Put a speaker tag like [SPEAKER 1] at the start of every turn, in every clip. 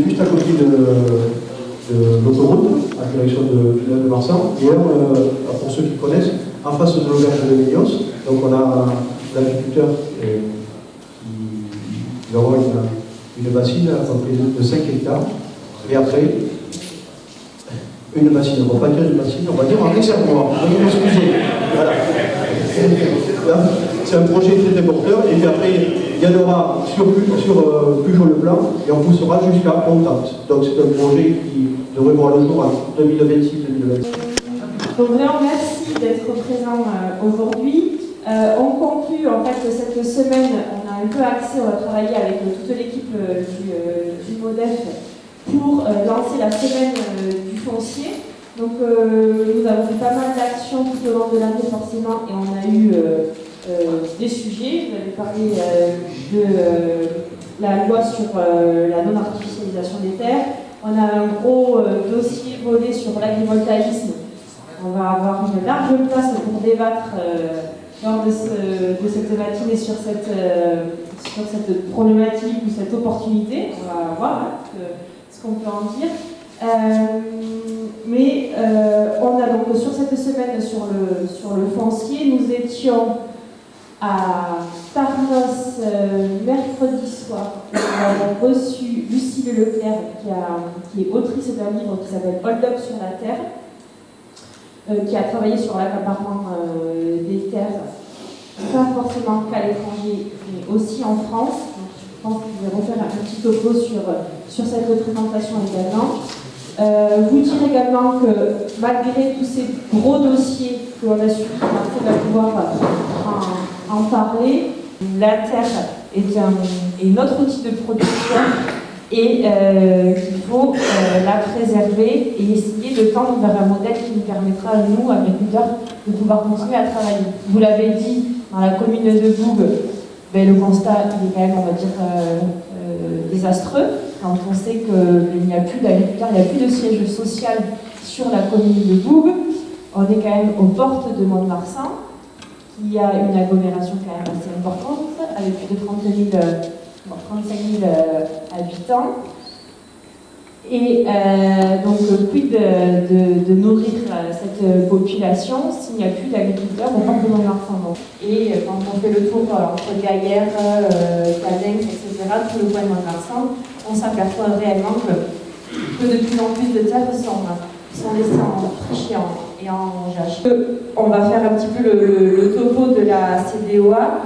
[SPEAKER 1] Juste à côté de l'autoroute, à la direction de Marsan. Et pour ceux qui connaissent, en face de l'auberge de Minos, donc on a l'agriculteur qui va avoir une bassine à peu près de 5 hectares. Et après, une bassine, on ne va pas dire une bassine, on va dire un réservoir. Veuillez m'excuser. Voilà. C'est un projet très porteur. Et puis après, il y en aura sur Pujol-le-Plan et on poussera jusqu'à Pontante. Donc c'est un projet qui devrait voir le jour en 2026-2027.
[SPEAKER 2] Donc vraiment merci d'être présent aujourd'hui. On conclut en fait cette semaine, on a un peu axé, on va travailler avec toute l'équipe du MODEF pour lancer la semaine du foncier. Donc nous avons fait pas mal d'actions tout au long de l'année forcément et on a eu des sujets. Vous avez parlé de la loi sur la non-artificialisation des terres. On a un gros dossier volé sur l'agrivoltaïsme. On va avoir une large place pour débattre lors de cette matinée sur cette problématique ou cette opportunité. On va voir ce qu'on peut en dire. Mais on a donc sur cette semaine sur le foncier, nous étions à Tarnos mercredi soir. Nous avons reçu Lucille Leclerc qui est autrice d'un livre qui s'appelle Hold Up sur la terre, qui a travaillé sur l'accaparement des terres, pas forcément qu'à l'étranger, mais aussi en France. Donc, je pense que je vais refaire un petit topo sur cette représentation également. Vous dire également que malgré tous ces gros dossiers que l'on a suivis, on va pouvoir en parler. La terre est notre outil de production et qu'il faut la préserver et essayer de tendre vers un modèle qui nous permettra à nous, agriculteurs, de pouvoir continuer à travailler. Vous l'avez dit, dans la commune de Boug, le constat il est quand même, on va dire, désastreux. Quand on sait qu'il n'y a plus d'agriculteurs, il n'y a plus de siège social sur la commune de Boug, on est quand même aux portes de Mont-de-Marsan, qui a une agglomération quand même assez importante, avec plus de 35 000 habitants. Et donc, quid de nourrir cette population s'il n'y a plus d'agriculteurs au port de Mont-de-Marsan. Et quand on fait le tour entre Gaillère, Cadenc, etc., tout le coin de Mont-de-Marsan, on s'aperçoit réellement que de plus en plus de terres sont laissées en friche et en jachère. On va faire un petit peu le topo de la CDOA.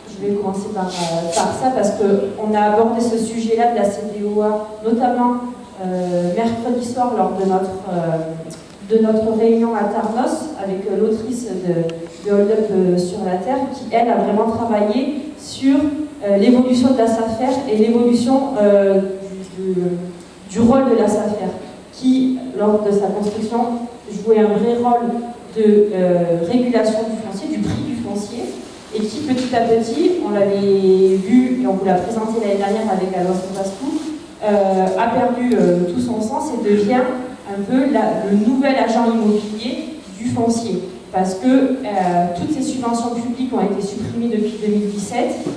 [SPEAKER 2] Je vais commencer par ça parce qu'on a abordé ce sujet-là de la CDOA, notamment mercredi soir lors de notre réunion à Tarnos avec l'autrice de Hold Up sur la terre qui, elle, a vraiment travaillé sur l'évolution de la SAFER et l'évolution du rôle de la SAFER qui, lors de sa construction, jouait un vrai rôle de régulation du foncier, du prix du foncier, et qui, petit à petit, on l'avait vu et on vous l'a présenté l'année dernière avec la loi Pascou, a perdu tout son sens et devient un peu le nouvel agent immobilier du foncier. Parce que toutes ces subventions publiques ont été supprimées depuis 2017.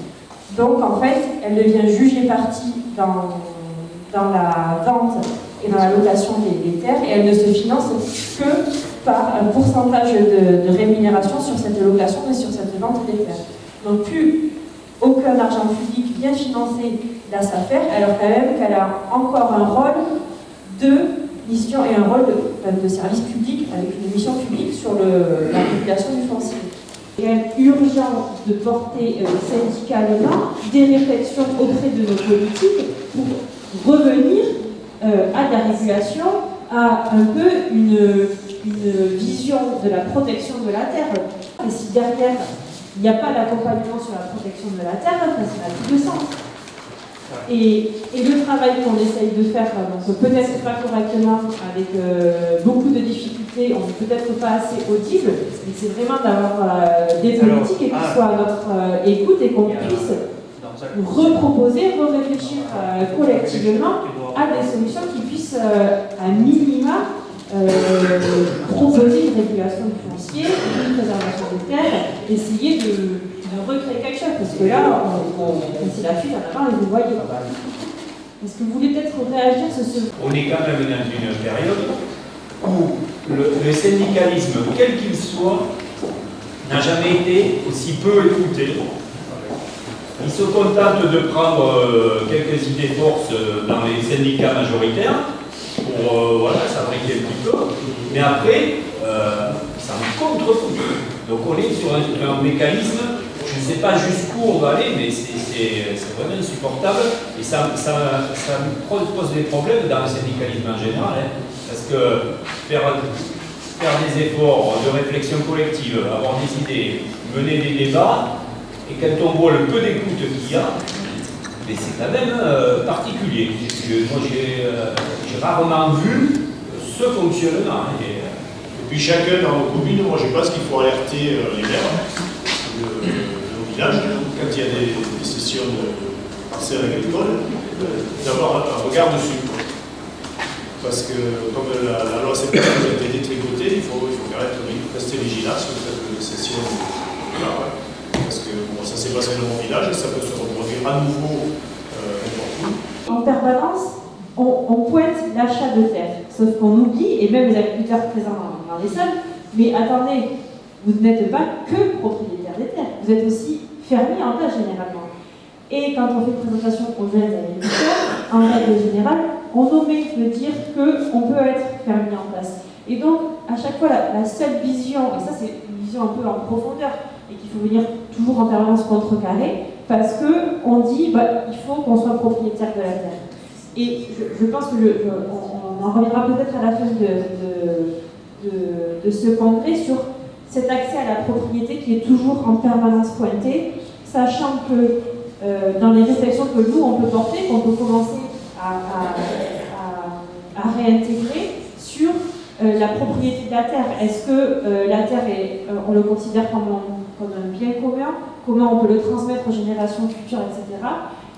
[SPEAKER 2] Donc, en fait, elle devient juge et partie dans la vente et dans la location des terres, et elle ne se finance que par un pourcentage de rémunération sur cette location et sur cette vente des terres. Donc, plus aucun argent public vient financer la SAFER, alors quand même qu'elle a encore un rôle de mission et un rôle de service public, avec une mission publique sur la régulation du foncier. Il est urgent de porter syndicalement des réflexions auprès de nos politiques pour revenir à la régulation, à un peu une vision de la protection de la terre. Et si derrière, il n'y a pas d'accompagnement sur la protection de la terre, ça n'a plus de sens. Et le travail qu'on essaye de faire, donc peut-être pas correctement, avec beaucoup de difficultés, on n'est peut-être pas assez audible, mais c'est vraiment d'avoir des politiques et qu'ils soient à notre écoute et qu'on puisse reproposer, réfléchir collectivement à des solutions qui puissent, à minima, proposer une régulation du foncier, une préservation des terres, essayer de recréer quelque chose, parce que là, c'est la fuite en avant et vous voyez. Est-ce que vous voulez peut-être réagir sur ce...
[SPEAKER 3] On est quand même dans une période où le syndicalisme, quel qu'il soit, n'a jamais été aussi peu écouté. Il se contente de prendre quelques idées forces dans les syndicats majoritaires pour voilà, s'abriquer un petit peu, mais après, ça me contre-fout. Donc on est sur un mécanisme, je ne sais pas jusqu'où on va aller, mais c'est vraiment insupportable et ça me pose des problèmes dans le syndicalisme en général, hein, parce que faire des efforts de réflexion collective, avoir des idées, mener des débats, et quand on voit le peu d'écoute qu'il y a, c'est quand même particulier. Moi j'ai rarement vu ce fonctionnement.
[SPEAKER 4] Et puis chacun dans nos communes, moi je pense qu'il faut alerter les maires de nos villages, quand il y a des sessions de parcelles agricoles, d'avoir un regard dessus. Parce que comme la loi CPR a été détricotée, il faut quand même rester vigilant sur cette session. Parce que bon, ça s'est passé dans mon village et ça peut se reproduire à nouveau n'importe où.
[SPEAKER 2] En permanence, on pointe l'achat de terre, sauf qu'on oublie, et même les agriculteurs présents dans les salles, mais attendez, vous n'êtes pas que propriétaire des terres, vous êtes aussi fermier en place généralement. Et quand on fait une présentation aux jeunes agriculteurs, en règle générale, on omet de dire qu'on peut être fermier en place. Et donc, à chaque fois, la seule vision, et ça c'est une vision un peu en profondeur, et qu'il faut venir toujours en permanence contrecarrer, parce qu'on dit il faut qu'on soit propriétaire de la terre. Et je pense qu'on en reviendra peut-être à la fin de ce congrès sur cet accès à la propriété qui est toujours en permanence pointé, sachant que dans les réflexions que nous on peut porter, qu'on peut commencer à réintégrer sur la propriété de la terre. Est-ce que la terre on le considère comme un bien commun, comment on peut le transmettre aux générations futures, etc.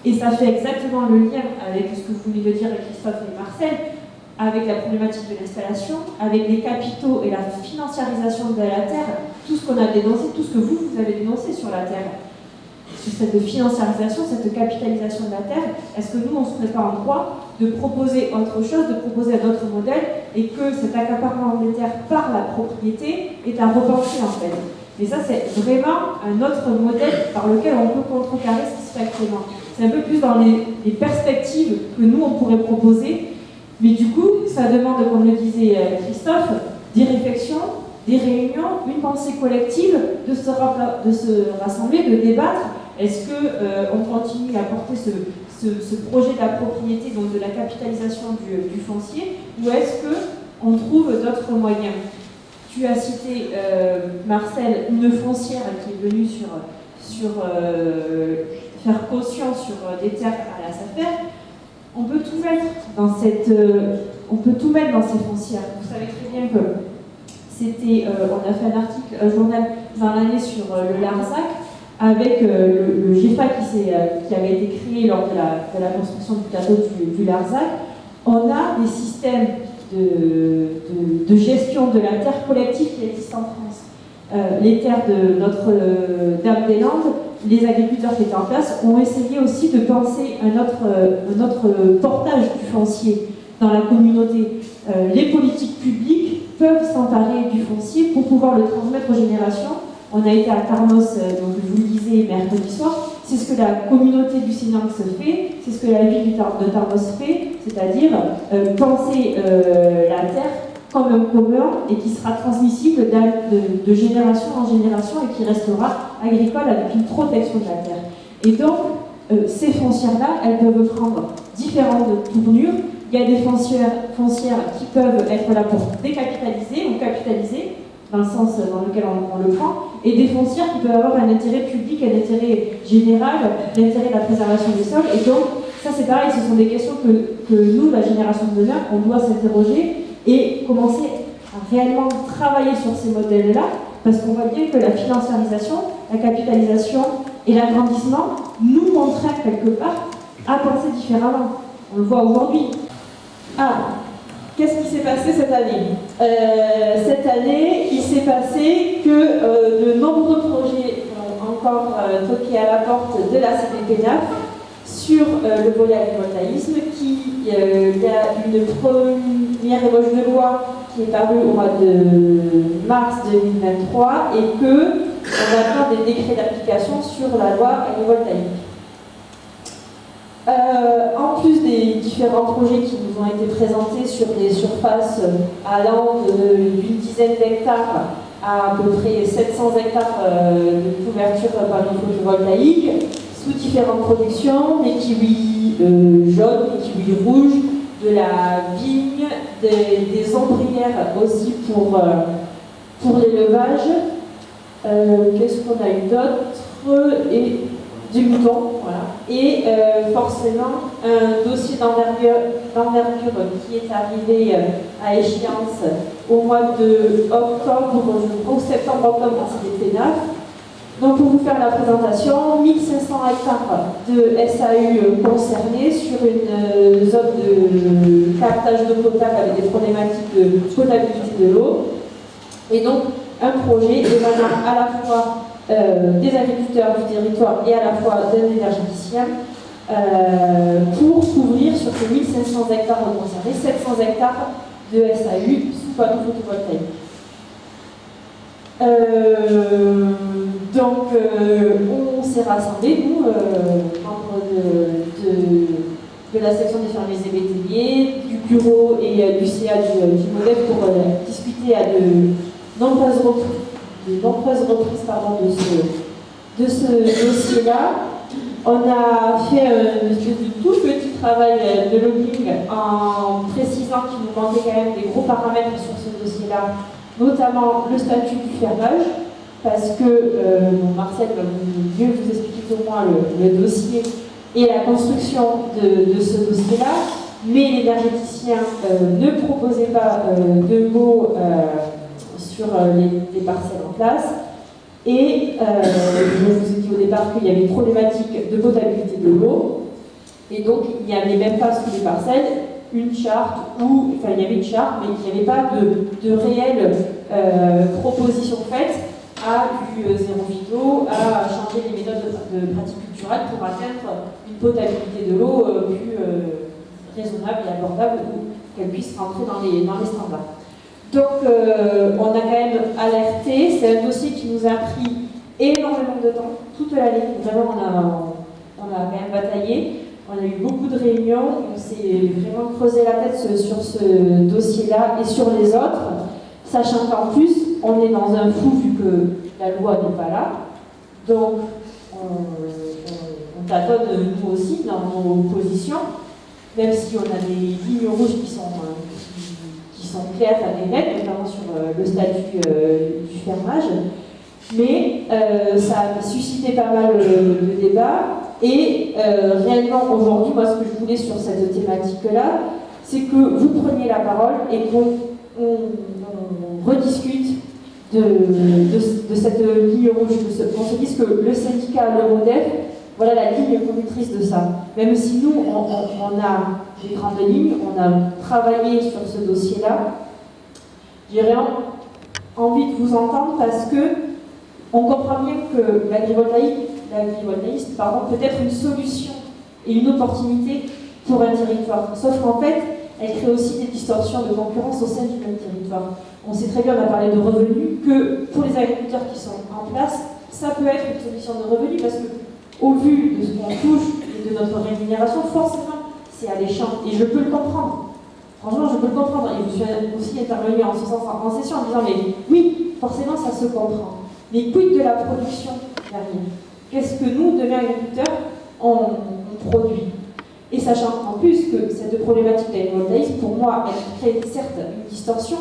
[SPEAKER 2] Et ça fait exactement le lien avec ce que vous venez de dire avec Christophe et Marcel, avec la problématique de l'installation, avec les capitaux et la financiarisation de la terre, tout ce qu'on a dénoncé, tout ce que vous avez dénoncé sur la terre, sur cette financiarisation, cette capitalisation de la terre. Est-ce que nous, on ne serait pas en droit de proposer autre chose, de proposer un autre modèle, et que cet accaparement des terres par la propriété est à repenser en fait. Et ça, c'est vraiment un autre modèle par lequel on peut contrecarrer ce qui se fait actuellement. C'est un peu plus dans les perspectives que nous, on pourrait proposer. Mais du coup, ça demande, comme le disait Christophe, des réflexions, des réunions, une pensée collective, de se rassembler, de débattre. Est-ce qu'on continue à porter ce projet de la propriété, donc de la capitalisation du foncier, ou est-ce qu'on trouve d'autres moyens? Tu as cité, Marcel, une foncière qui est venue sur faire caution sur des terres à la SAFER. On peut tout mettre dans ces foncières. Vous savez très bien que c'était, on a fait un article, un journal dans l'année sur le Larzac, avec le GEFA qui avait été créé lors de la construction du plateau du Larzac. On a des systèmes de gestion de la terre collective qui existent en France. Les terres de Notre-Dame-des-Landes, les agriculteurs qui étaient en place ont essayé aussi de penser un autre portage du foncier dans la communauté. Les politiques publiques peuvent s'emparer du foncier pour pouvoir le transmettre aux générations. On a été à Tarnos, donc je vous le disais, mercredi soir. C'est ce que la communauté du Sénanx fait, c'est ce que la ville de Tarnos fait, c'est-à-dire penser la terre comme un commun et qui sera transmissible de génération en génération et qui restera agricole avec une protection de la terre. Et donc, ces foncières-là, elles peuvent prendre différentes tournures. Il y a des foncières qui peuvent être là pour décapitaliser ou capitaliser, dans le sens dans lequel on le prend, et des foncières qui peuvent avoir un intérêt public, un intérêt général, l'intérêt de la préservation des sols. Et donc, ça c'est pareil, ce sont des questions que nous, la génération de demain, on doit s'interroger et commencer à réellement travailler sur ces modèles-là, parce qu'on voit bien que la financiarisation, la capitalisation et l'agrandissement nous contraignent quelque part à penser différemment. On le voit aujourd'hui. Qu'est-ce qui s'est passé cette année? Cette année, il s'est passé que de nombreux projets ont encore toqué à la porte de la CDPNAF sur le volet agrivoltaïsme, il y a une première ébauche de loi qui est parue au mois de mars 2023 et qu'on attend des décrets d'application sur la loi agrivoltaïque. En plus des différents projets qui nous ont été présentés sur des surfaces allant d'une dizaine d'hectares à peu près 700 hectares de couverture panneaux photovoltaïques, sous différentes productions, des kiwis jaunes, des kiwis rouges, de la vigne, des ombrières aussi pour l'élevage. Qu'est-ce qu'on a eu d'autre? Et du mouton, voilà. Et forcément, un dossier d'envergure qui est arrivé à échéance au mois de octobre, ou septembre-octobre, c'était FENAF. Donc pour vous faire la présentation, 1500 hectares de SAU concernés sur une zone de captage d'eau potable avec des problématiques de potabilité de l'eau. Et donc un projet émanant à la fois des agriculteurs du territoire et à la fois d'un énergéticien pour couvrir sur ces 1500 hectares concernés 700 hectares de SAU sous panneaux photovoltaïques. Donc on s'est rassemblés, nous, membres de la section des fermiers et métayers, du bureau et du CA du MODEF pour discuter à de nombreuses reprises de ce dossier-là. On a fait un tout petit travail de lobbying en précisant qu'il nous manquait quand même des gros paramètres sur ce dossier-là, notamment le statut du fermage, parce que Marcel va mieux vous expliquer que moi le dossier et la construction de ce dossier-là, mais l'énergéticien ne proposait pas de mots sur les parcelles en place. Et je vous ai dit au départ qu'il y avait une problématique de potabilité de l'eau. Et donc, il n'y avait même pas sous les parcelles une charte, enfin il y avait une charte, mais il n'y avait pas de réelle proposition faite à du zéro phyto, à changer les méthodes de pratique culturelle pour atteindre une potabilité de l'eau plus raisonnable et abordable ou qu'elle puisse rentrer dans les standards. Donc on a quand même alerté, c'est un dossier qui nous a pris énormément de temps, toute l'année, vraiment on a quand même bataillé, on a eu beaucoup de réunions, on s'est vraiment creusé la tête sur ce dossier-là et sur les autres, sachant qu'en plus on est dans un flou vu que la loi n'est pas là, donc on tâtonne nous aussi dans nos positions, même si on a des lignes rouges qui sont claires et nettes, notamment sur le statut du fermage. Mais ça a suscité pas mal de débats. Et réellement, aujourd'hui, moi, ce que je voulais sur cette thématique-là, c'est que vous preniez la parole et qu'on rediscute de cette ligne rouge, qu'on se dise que le syndicat, le MODEF, voilà la ligne conductrice de ça. Même si nous, on a des grandes lignes, on a travaillé sur ce dossier-là, j'ai vraiment envie de vous entendre parce que on comprend bien que l'agrivoltaïsme peut être une solution et une opportunité pour un territoire. Sauf qu'en fait, elle crée aussi des distorsions de concurrence au sein du même territoire. On sait très bien, on a parlé de revenus, que pour les agriculteurs qui sont en place, ça peut être une solution de revenus parce que au vu de ce qu'on touche et de notre rémunération, forcément, c'est alléchant. Et je peux le comprendre. Franchement, je peux le comprendre. Et je suis aussi intervenue en ce sens en session en disant, mais oui, forcément, ça se comprend. Mais quid de la production derrière? Qu'est-ce que nous, demain agriculteurs, on produit? Et sachant en plus que cette problématique d'agrivoltaïsme, pour moi, elle crée certes une distorsion,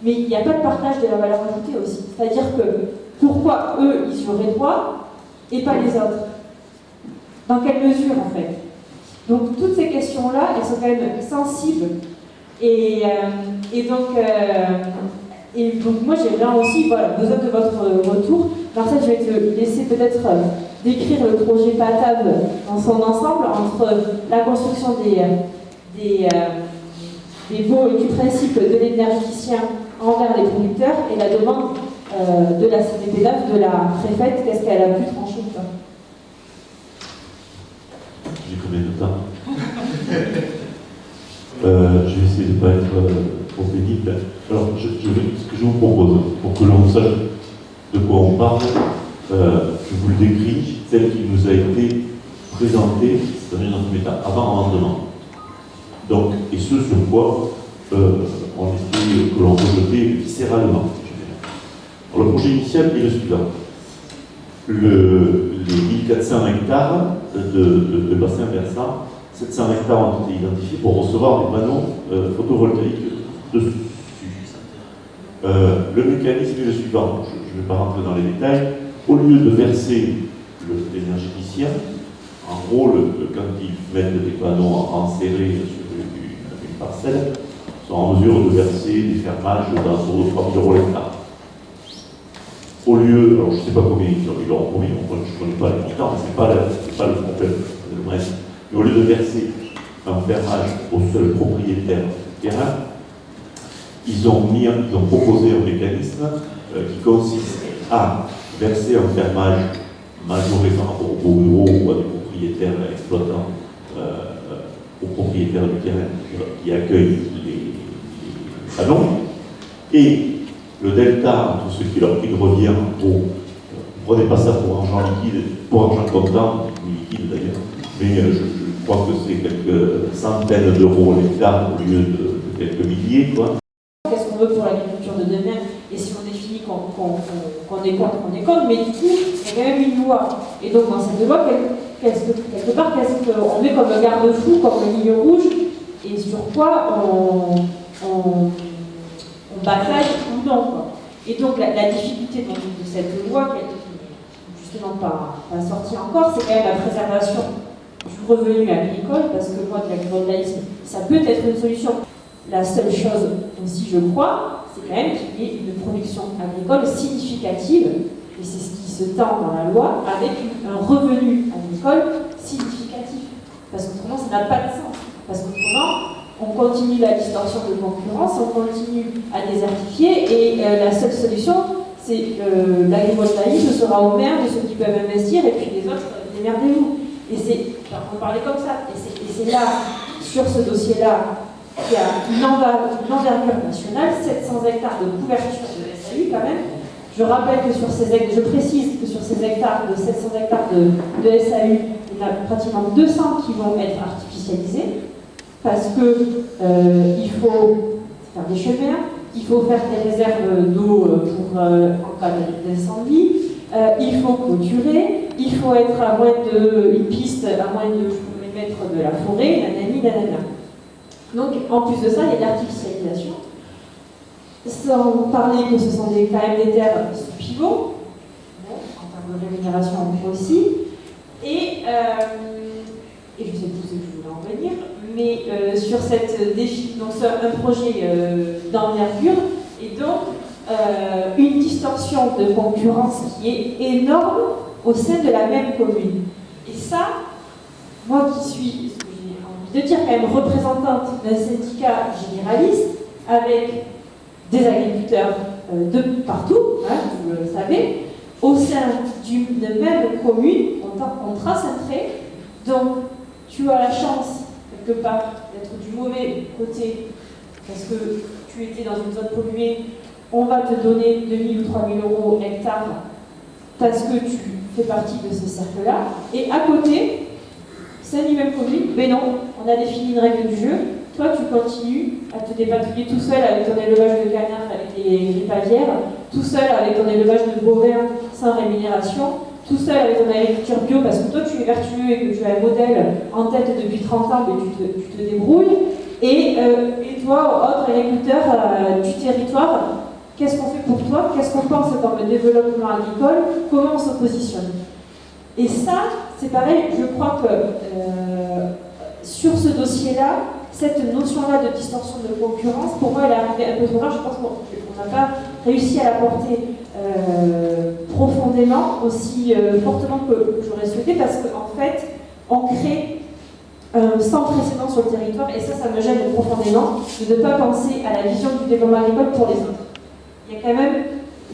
[SPEAKER 2] mais il n'y a pas de partage de la valeur ajoutée aussi. C'est-à-dire que pourquoi eux, ils y auraient droit et pas les autres? Dans quelle mesure, en fait? Donc, toutes ces questions-là, elles sont quand même sensibles. Et donc moi, j'ai vraiment aussi besoin de votre retour. Marcel, je vais te laisser peut-être décrire le projet PATAB dans son ensemble, entre la construction des baux et du principe de l'énergéticien envers les producteurs et la demande de la CDPDAF, de la préfète, qu'est-ce qu'elle a pu trancher ou pas.
[SPEAKER 5] J'ai combien de temps? Je vais essayer de ne pas être trop pénible. Alors, ce que je vous propose, pour que l'on sache de quoi on parle, je vous le décris, tel qu'il nous a été présenté, c'est-à-dire dans un état avant amendement. Donc, et ce sur quoi que l'on rejetait viscéralement. Alors, le projet initial est le suivant. Les 1400 hectares de bassin versant, 700 hectares ont été identifiés pour recevoir des panneaux photovoltaïques dessus. Le mécanisme est le suivant, je ne vais pas rentrer dans les détails. Au lieu de verser l'énergéticien, en gros, quand ils mettent des panneaux enserrés sur une parcelle, ils sont en mesure de verser des fermages d'entour de 3 000 € l'hectare. Au lieu, alors je ne sais pas combien ils l'ont promis, je ne connais pas les montants, mais ce n'est pas le problème. Bref. Mais au lieu de verser un fermage au seul propriétaire du terrain, ils ont proposé un mécanisme qui consiste à verser un fermage majoré par rapport aux bureaux ou à des propriétaires exploitants, aux propriétaires du terrain qui accueillent les panneaux, et le delta entre ce qui leur revient vous prenez pas ça pour argent liquide, pour argent comptant, liquide d'ailleurs, mais je crois que c'est quelques centaines d'euros l'hectare au lieu de quelques milliers, quoi.
[SPEAKER 2] Qu'est-ce qu'on veut pour l'agriculture de demain? Et si on définit qu'on est contre, on est contre, mais du coup, il y a quand même une loi. Et donc, dans cette loi, quelque part, qu'est-ce qu'on met comme garde-fou, comme le ligne rouge, et sur quoi on bataille ou non, quoi. Et donc, la difficulté de cette loi, qui n'est justement pas sortie encore, c'est quand même la préservation du revenu agricole, parce que moi, de l'agrivoltaïsme, ça peut être une solution. La seule chose aussi, je crois, c'est quand même qu'il y ait une production agricole significative, et c'est ce qui se tend dans la loi, avec un revenu agricole significatif. Parce qu'autrement, ça n'a pas de sens. Parce qu'autrement, on continue la distorsion de concurrence, on continue à désertifier, et la seule solution, c'est que l'agrivoltaïsme sera au maire de ceux qui peuvent investir, et puis les autres, démerdez-vous. Et on parlait comme ça. Et c'est là, sur ce dossier-là, qu'il y a une envergure nationale, 700 hectares de couverture de SAU quand même. Je rappelle que je précise que sur ces hectares, de 700 hectares de SAU, il y en a pratiquement 200 qui vont être artificialisés, parce que il faut faire des chemins, il faut faire des réserves d'eau pour en cas d'incendie, il faut clôturer, il faut être à moins une piste à moins de mètres de la forêt, nanana. Donc, en plus de ça, il y a de l'artificialisation. Sans parler que ce sont quand même des terres sous pivot, bon, en termes de rémunération aussi. Et je sais plus ce que je voulais en venir, mais sur cette défi, donc c'est un projet d'envergure, et donc une distorsion de concurrence qui est énorme au sein de la même commune. Et ça, moi qui suis, j'ai envie de dire quand même représentante d'un syndicat généraliste, avec des agriculteurs de partout, hein, vous le savez, au sein d'une même commune, on trace un trait, donc tu as la chance, quelque part, d'être du mauvais côté, parce que tu étais dans une zone polluée, on va te donner 2 000 ou 3 000 € hectare, parce que tu fais partie de ce cercle-là, et à côté, c'est une même commune, mais non, on a défini une règle du jeu, toi tu continues à te dépatouiller tout seul avec ton élevage de canards, avec les pavières, tout seul avec ton élevage de bovins sans rémunération, tout seul avec ton agriculture bio, parce que toi tu es vertueux et que tu as un modèle en tête depuis 30 ans, mais tu te débrouilles, et toi, autre agriculteur du territoire, qu'est-ce qu'on fait pour toi? Qu'est-ce qu'on pense comme développement agricole? Comment on se positionne? Et ça, c'est pareil, je crois que sur ce dossier-là, cette notion-là de distorsion de concurrence, pour moi, elle est arrivée un peu trop tard. Je pense qu'on n'a pas réussi à la porter profondément, aussi fortement que j'aurais souhaité, parce qu'en fait, on crée sans précédent sur le territoire, et ça me gêne profondément, de ne pas penser à la vision du développement agricole pour les autres. Il y a quand même,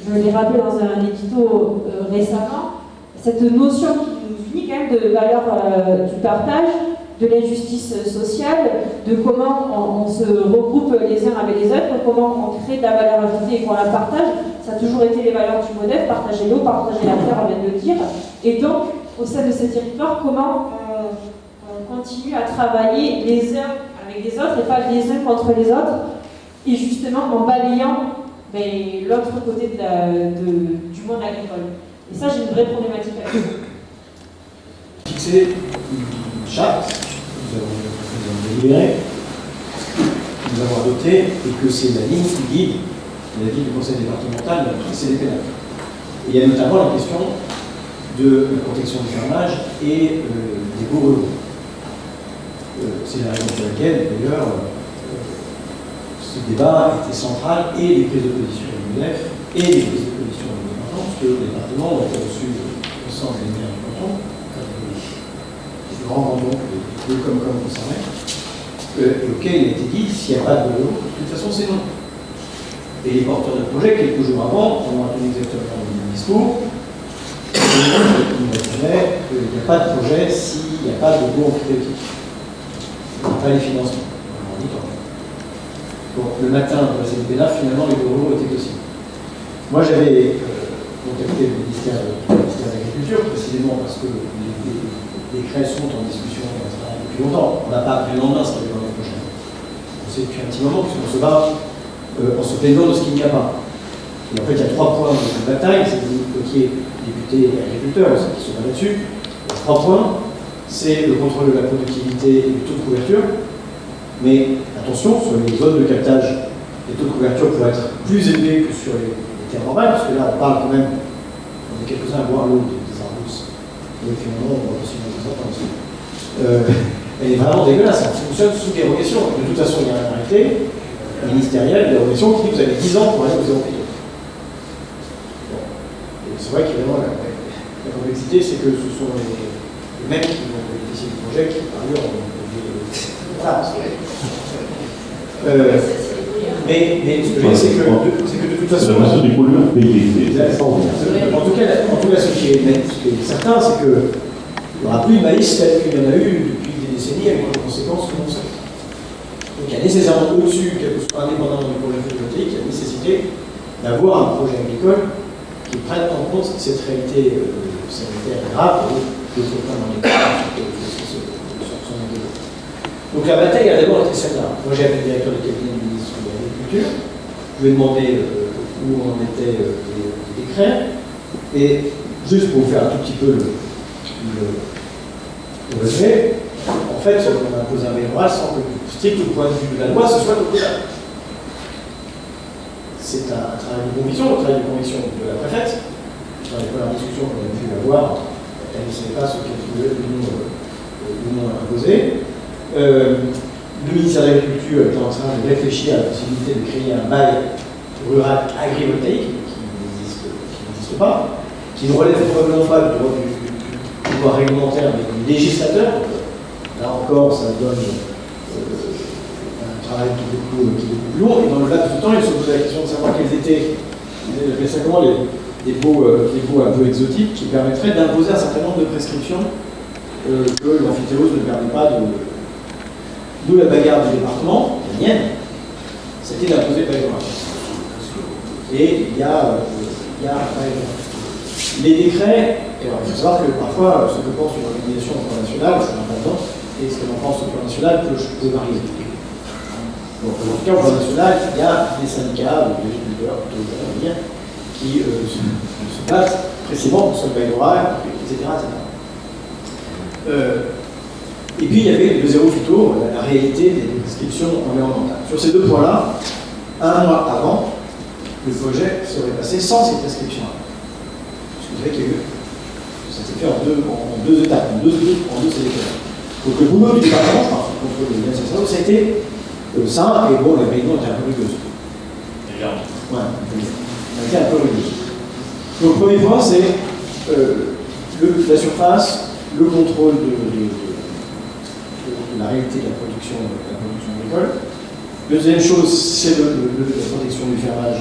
[SPEAKER 2] je l'ai rappelé dans un édito récemment, cette notion qui nous unit quand même de valeurs du partage, de l'injustice sociale, de comment on se regroupe les uns avec les autres, comment on crée de la valeur ajoutée et qu'on la partage. Ça a toujours été les valeurs du MODEF, partager l'eau, partager la terre, on vient de le dire. Et donc, au sein de ces territoires, comment on continue à travailler les uns avec les autres et pas les uns contre les autres, et justement en balayant l'autre côté du monde agricole. Et ça, j'ai une vraie problématique avec ça.
[SPEAKER 6] Fixer une charte, nous avons délibéré, nous avons adopté, et que c'est la ligne qui guide la vie du conseil départemental de la CDPNAF. Et il y a notamment la question de la protection du fermage et des baux ruraux. C'est la raison pour laquelle, d'ailleurs, ce débat était central, et les prises de position du MODEF et les prises de position du département, parce que le département a été reçu l'ensemble des maires du canton, des grands cantons, des comme concernés, et auquel il a été dit, s'il n'y a pas de baux, de toute façon c'est non. Et les porteurs de projet, quelques jours avant, on a tenu exactement le même discours, il nous dirait qu'il n'y a pas de projet s'il n'y a pas de baux emphytéotiques. Il n'y a pas les financements. Bon, le matin de la CDPNAF, finalement, les baux ruraux étaient possibles. Moi, j'avais contacté le ministère de l'Agriculture, précisément parce que les décrets sont en discussion depuis longtemps. On n'a pas appris le lendemain ce qu'il y avait l'année prochaine. On sait depuis un petit moment, puisqu'on se bat en se plaignant de ce qu'il n'y a pas. Et en fait, il y a 3 points de bataille. C'est que vous étiez député et agriculteur, ceux qui sont pas là-dessus. 3 points. C'est le contrôle de la productivité et du taux de couverture. Mais attention, sur les zones de captage, les taux de couverture pourraient être plus élevés que sur les terres normales, parce que là, on parle quand même, on est quelques-uns à boire l'eau des arbustes. Et finalement, on va aussi les entendre aussi. Elle est vraiment dégueulasse, ça fonctionne sous dérogation. De toute façon, il y a un arrêté ministériel de dérogation qui dit que vous avez 10 ans pour aller aux zéro pilote. Bon. C'est vrai qu'évidemment, la complexité, c'est que ce sont les mêmes qui vont bénéficier du projet qui, par ailleurs, ont mais ce que je veux dire, c'est que de toute façon.
[SPEAKER 5] La mesure des pollueurs payés.
[SPEAKER 6] En tout cas, ce qui est certain, c'est qu'il n'y aura plus de maïs tel qu'il y en a eu depuis des décennies avec les conséquences que l'on sait. Donc il y a nécessairement au-dessus, quel que soit indépendamment du projet photovoltaïque, il y a nécessité d'avoir un projet agricole qui prenne en compte cette réalité sanitaire grave et de problèmes dans les Donc la bataille a d'abord été celle-là. Moi j'ai appelé le directeur du cabinet du ministre de l'Agriculture, je lui ai demandé où en étaient les décrets, et juste pour vous faire un tout petit peu le résumé, en fait on a imposé un bail rural sans que, strict au point de vue de la loi, ce soit total. C'est un travail de conviction, le travail de conviction de la préfète. Dans les premières discussions qu'on a pu avoir, elle ne savait pas ce qu'elle pouvait nous imposer. Le ministère de l'Agriculture est en train de réfléchir à la possibilité de créer un bail rural agrivoltaïque qui n'existe pas, qui ne relève probablement pas du pouvoir réglementaire mais du législateur. Là encore, ça donne un travail qui est beaucoup plus long. Et dans le laps de temps, il se posait la question de savoir quels étaient, les baux un peu exotiques qui permettraient d'imposer un certain nombre de prescriptions que l'amphithéose ne permet pas de. D'où la bagarre du département, la mienne, c'était d'imposer le bail rural. Et il y a un bail rural. Les décrets, il faut savoir que parfois, ce que pense une organisation au plan national, c'est important, et ce que l'on pense au plan national peut varier. Donc, en tout cas, au plan national, il y a des syndicats, des agriculteurs, qui se battent précisément pour ce bail rural, etc. Et puis il y avait le zéro phyto, la réalité des prescriptions environnementales. Sur ces 2 points-là, un mois avant, le projet serait passé sans ces prescriptions-là. Parce que vous savez qu'il y a eu, ça s'est fait en deux étapes, en deux sélections. Donc le boulot du département, je pense, le contrôle des biens, ça a été simple, et bon, la réunion était un peu rugueuse. Ouais, ça a été un peu rugueuse. Donc le premier point, c'est la surface, le contrôle de la réalité de la production agricole. Deuxième chose, c'est la protection du fermage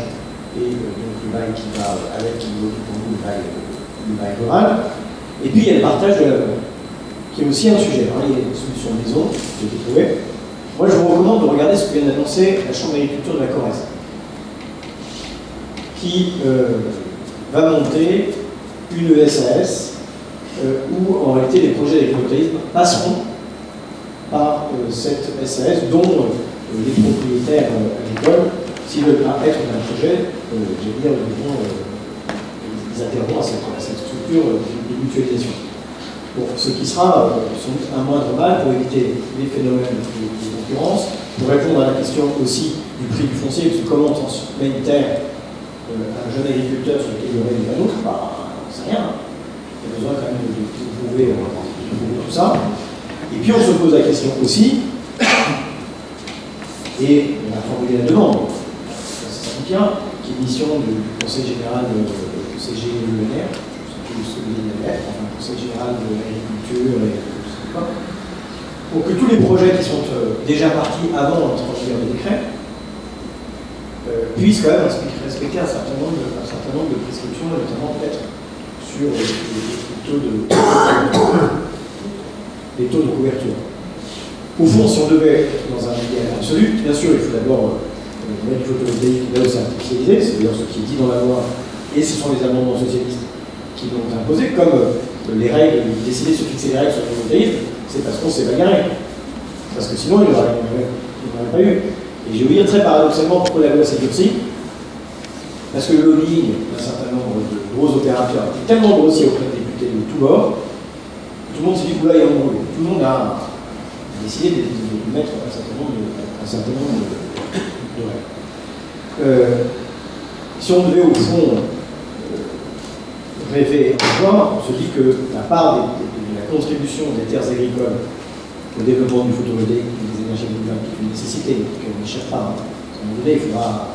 [SPEAKER 6] et donc le bail qui va avec, qui est pour nous le bail rural. Et puis il y a le partage de la valeur, qui est aussi un sujet. Alors, il y a des solutions maison qui ont été trouvées. Moi, je vous recommande de regarder ce que vient d'annoncer la Chambre d'agriculture de la Corrèze, qui va monter une SAS où, en réalité, les projets d'agrivoltaïsme passeront par cette SAS, dont les propriétaires agricoles, s'ils veulent être d'un projet, j'allais dire, ils adhéreront à cette structure de mutualisation. Bon, ce qui sera sans doute un moindre mal pour éviter les phénomènes de concurrence, pour répondre à la question aussi du prix du foncier, parce que comment on met une terre à un jeune agriculteur sur lequel il y aurait des panneaux, c'est rien. Il y a besoin quand même de prouver tout ça. Et puis on se pose la question aussi, et on a formulé la demande, ça soutient, qui est mission du Conseil général de CGLUNR, enfin, le Conseil général de l'agriculture et je sais pas, pour que tous les projets qui sont déjà partis avant l'entrée des décrets puissent quand même respecter un certain nombre de prescriptions, notamment peut-être sur les taux de couverture. Au fond, si on devait être dans un idéal absolu, bien sûr, il faut d'abord mettre du photovoltaïque là où c'est artificialisé, c'est d'ailleurs ce qui est dit dans la loi, et ce sont les amendements socialistes qui l'ont imposé, comme les règles, décider de se fixer les règles sur le photovoltaïque, c'est parce qu'on s'est bagarré. Parce que sinon, il n'y aurait pas eu. Et je vais vous dire très paradoxalement pourquoi la loi s'est durcie. Parce que le lobbying d'un certain nombre de gros opérateurs est tellement grossier auprès des députés de tous bords, tout le monde s'est dit, oula, il y a un embrouille. Tout le monde a décidé de mettre un certain nombre de règles. Si on devait au fond rêver encore, on se dit que la part de la contribution des terres agricoles au développement du photovoltaïque et des énergies renouvelables est une nécessité, qu'on ne cherche pas. À un moment donné, il ne faudra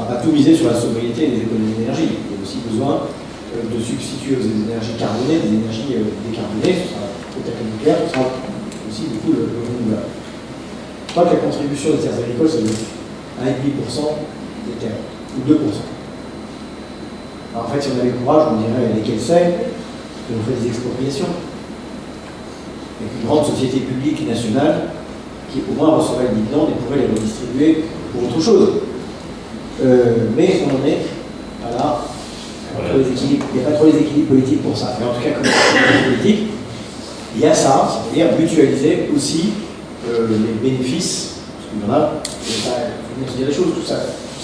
[SPEAKER 6] pas tout miser sur la sobriété et les économies d'énergie. Il y a aussi besoin de substituer aux énergies carbonées des énergies décarbonées, ce sera peut-être le nucléaire, ce sera aussi du coup le renouvelable. Je crois que la contribution des terres agricoles, c'est 1,5% des terres, ou 2%. Alors, en fait, si on avait le courage, on dirait lesquels c'est, que l'on fait des expropriations. Avec une grande société publique nationale qui au moins recevrait le dividende et pourrait les redistribuer pour autre chose. Mais on en est, voilà, il n'y a pas trop les équilibres politiques pour ça. Mais en tout cas, comme politique, il y a ça, c'est-à-dire mutualiser aussi les bénéfices, parce qu'il y en a, il faut dire les choses, tout ça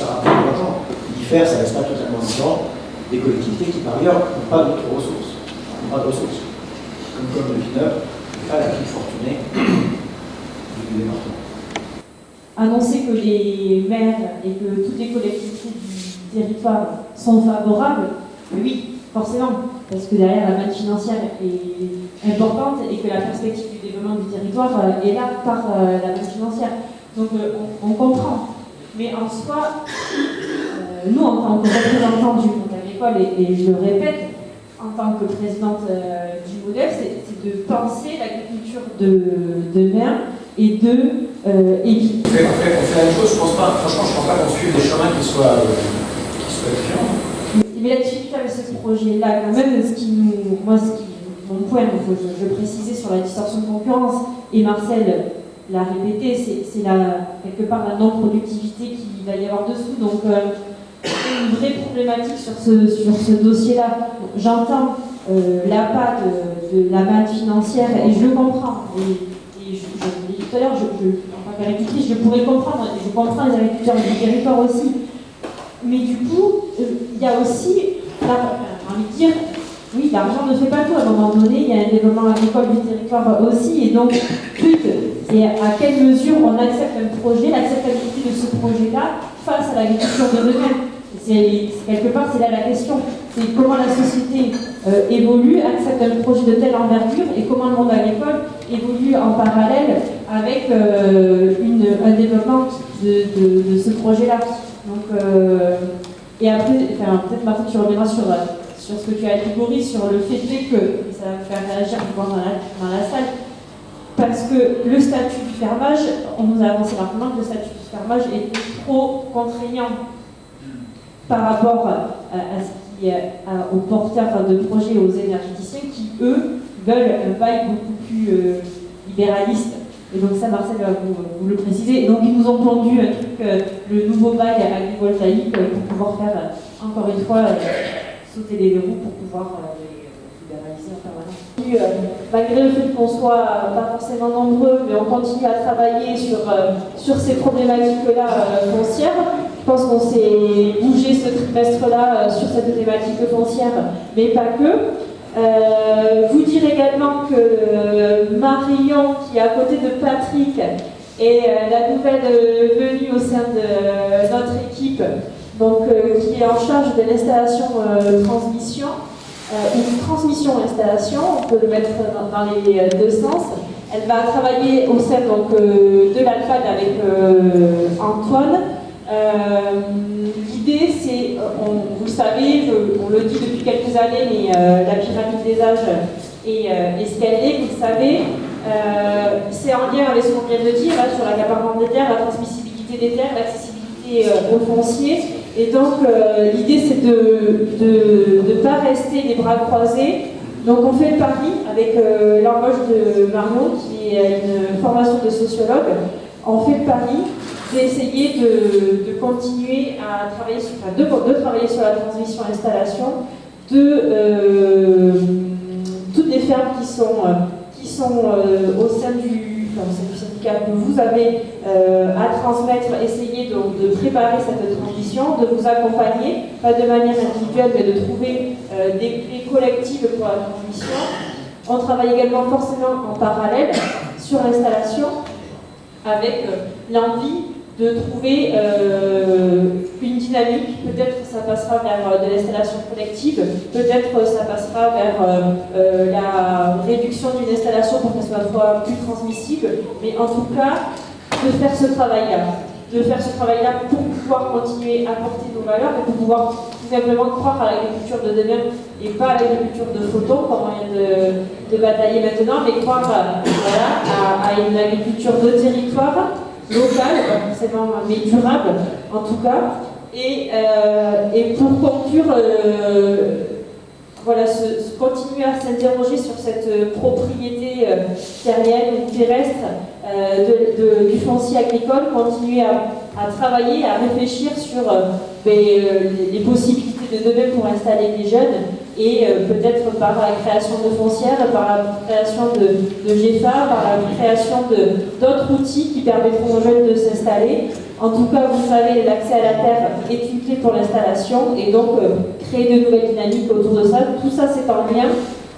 [SPEAKER 6] rapporte de l'argent. L'IFER, ça ne reste pas totalement différent des collectivités qui, par ailleurs, n'ont pas d'autres ressources. Comme le Vineur, pas la plus fortunée du département.
[SPEAKER 2] Annoncer que les maires et que toutes les collectivités du territoire sont favorables, oui, forcément, parce que derrière la manne financière est importante et que la perspective du développement du territoire est là par la manne financière. Donc on comprend. Mais en soi, nous, en tant que représentants du monde agricole, et je le répète, en tant que présidente du MODEF, c'est de penser l'agriculture de mer et de éviter.
[SPEAKER 6] On fait la même chose, franchement, je ne pense pas qu'on suive des chemins qui soient différents.
[SPEAKER 2] Mais la difficulté avec ce projet-là, quand même, mon point, je précisais sur la distorsion de concurrence, et Marcel l'a répété, c'est quelque part la non-productivité qu'il va y avoir dessous. Donc, une vraie problématique sur ce dossier-là. J'entends l'appât de la manne financière et je le comprends. Et je l'ai dit tout à l'heure, en tant qu'agricultrice, je pourrais comprendre, et je comprends les agriculteurs du territoire aussi. Mais du coup, il y a aussi, j'ai envie de dire, oui, l'argent ne fait pas tout. À un moment donné, il y a un développement agricole du territoire aussi. Et donc, et à quelle mesure on accepte un projet, l'acceptabilité de ce projet-là face à l'agriculture de demain. Quelque part, c'est là la question. C'est comment la société évolue, accepte un projet de telle envergure et comment le monde agricole évolue en parallèle avec un développement de ce projet-là. Donc, et après, peut-être Martin, tu reviendras sur ce que tu as dit, Boris, sur le fait que, et ça va me faire réagir dans la salle, parce que le statut du fermage, on nous a avancé l'argument que le statut du fermage est trop contraignant par rapport à ce aux porteurs de projets et aux énergéticiens qui, eux, veulent un bail beaucoup plus libéraliste. Et donc ça, Marcel va vous le préciser. Et donc ils nous ont pondu un truc, le nouveau bail agrivoltaïque pour pouvoir faire, encore une fois, sauter les verrous pour pouvoir libéraliser en permanence. Malgré le fait qu'on soit pas forcément nombreux, mais on continue à travailler sur ces problématiques-là foncières. Je pense qu'on s'est bougé ce trimestre-là sur cette thématique foncière, mais pas que. Vous dire également que Marion, qui est à côté de Patrick, est la nouvelle venue au sein de notre équipe, donc qui est en charge de l'installation transmission, ou transmission-installation, on peut le mettre dans les deux sens. Elle va travailler au sein donc, de l'ALPAD avec Antoine. L'idée, c'est, vous le savez, on le dit depuis quelques années, mais la pyramide des âges est ce qu'elle est, vous le savez. C'est en lien avec ce qu'on vient de dire là, sur l'accaparement des terres, la transmissibilité des terres, l'accessibilité aux fonciers. Et donc, l'idée, c'est de ne pas rester les bras croisés. Donc, on fait le pari avec l'embauche de Marion, qui est une formation de sociologue. On fait le pari d'essayer de continuer à travailler sur, de travailler sur la transmission-installation de toutes les fermes qui sont au sein du syndicat que vous avez à transmettre, essayer donc de préparer cette transition, de vous accompagner, pas de manière individuelle, mais de trouver des clés collectives pour la transmission. On travaille également forcément en parallèle sur l'installation avec l'envie de trouver une dynamique. Peut-être ça passera vers de l'installation collective, peut-être ça passera vers la réduction d'une installation pour qu'elle soit plus transmissible, mais en tout cas, de faire ce travail-là pour pouvoir continuer à porter nos valeurs et pour pouvoir tout simplement croire à l'agriculture de demain et pas à l'agriculture de photon, comme on vient de batailler maintenant, mais croire à une agriculture de territoire, locale, pas forcément, mais durable en tout cas. Et pour conclure, voilà, continuer à s'interroger sur cette propriété terrienne ou terrestre du foncier agricole, continuer à travailler, à réfléchir sur les possibilités de demain pour installer des jeunes et peut-être par la création de foncières, par la création de GEFA, par la création d'autres outils qui permettront aux jeunes de s'installer. En tout cas, vous savez, l'accès à la terre est une clé pour l'installation et donc créer de nouvelles dynamiques autour de ça. Tout ça, c'est en lien.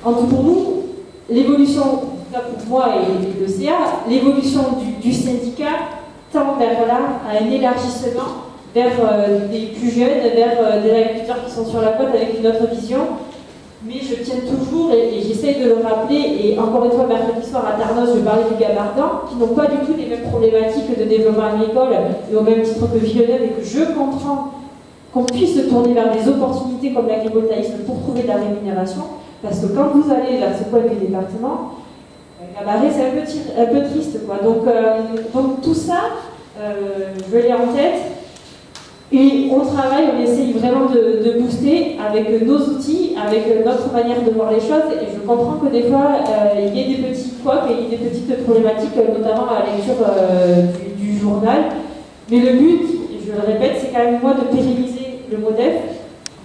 [SPEAKER 2] En tout pour nous, l'évolution, pour moi et le CA, l'évolution du syndicat tend vers là, à un élargissement vers des plus jeunes, vers des agriculteurs qui sont sur la côte avec une autre vision. Mais je tiens toujours, et j'essaie de le rappeler, et encore une fois, mercredi soir à Tarnos, je parlais du Gabardin, qui n'ont pas du tout les mêmes problématiques de développement agricole, et au même titre que Villeneuve, et que je comprends qu'on puisse se tourner vers des opportunités comme l'agrivoltaïsme pour trouver de la rémunération, parce que quand vous allez vers ce coin du département, Gabaret, c'est un peu triste, quoi. Donc tout ça, je l'ai en tête. Et on travaille, on essaye vraiment de booster avec nos outils, avec notre manière de voir les choses. Et je comprends que des fois, il y ait des petits couacs et il y ait des petites problématiques, notamment à la lecture du journal. Mais le but, je le répète, c'est quand même moi de pérenniser le MODEF,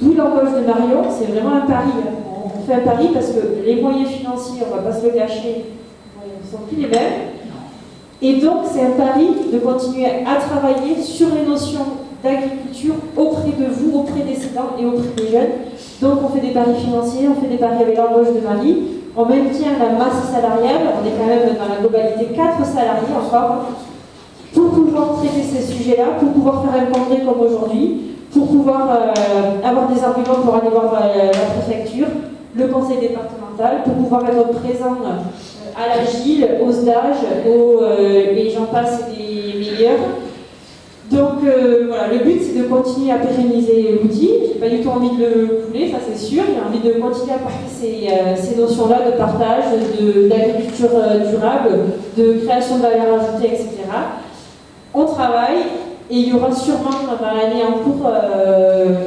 [SPEAKER 2] d'où l'embauche de Marion. C'est vraiment un pari. On fait un pari parce que les moyens financiers, on ne va pas se le cacher, ne sont plus les mêmes. Et donc, c'est un pari de continuer à travailler sur les notions d'agriculture auprès de vous, auprès des cédants et auprès des jeunes. Donc on fait des paris financiers, on fait des paris avec l'embauche de Marie, on maintient la masse salariale, on est quand même dans la globalité 4 salariés encore, pour pouvoir traiter ces sujets-là, pour pouvoir faire un congrès comme aujourd'hui, pour pouvoir avoir des arguments pour aller voir la préfecture, le conseil départemental, pour pouvoir être présent à l'Agile, aux SDAG, et j'en passe des meilleurs. Donc voilà, le but c'est de continuer à pérenniser l'outil. J'ai pas du tout envie de le couler, ça c'est sûr. J'ai envie de continuer à porter ces notions-là de partage, d'agriculture durable, de création de valeur ajoutée, etc. On travaille, Et il y aura sûrement dans l'année en cours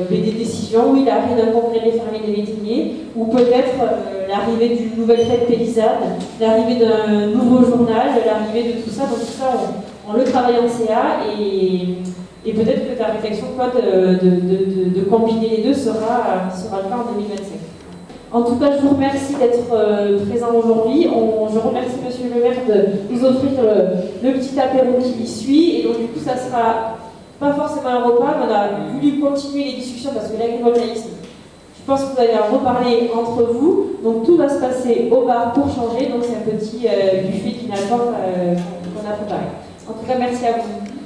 [SPEAKER 2] des décisions, oui, l'arrivée d'un congrès des fermiers et des métaniers, ou peut-être l'arrivée d'une nouvelle fête paysanne, l'arrivée d'un nouveau journal, l'arrivée de tout ça. Donc tout ça, on le travaille en CA et peut-être que ta réflexion, toi, de combiner les deux sera le cas en 2025. En tout cas, je vous remercie d'être présent aujourd'hui. Je remercie Monsieur le maire de nous offrir le petit apéro qui y suit. Et donc, du coup, ça sera pas forcément un repas, mais on a voulu continuer les discussions parce que l'agrivoltaïsme, je pense que vous allez en reparler entre vous. Donc, tout va se passer au bar pour changer. Donc, c'est un petit buffet qui n'attend qu'on a préparé. En tout cas, merci à vous.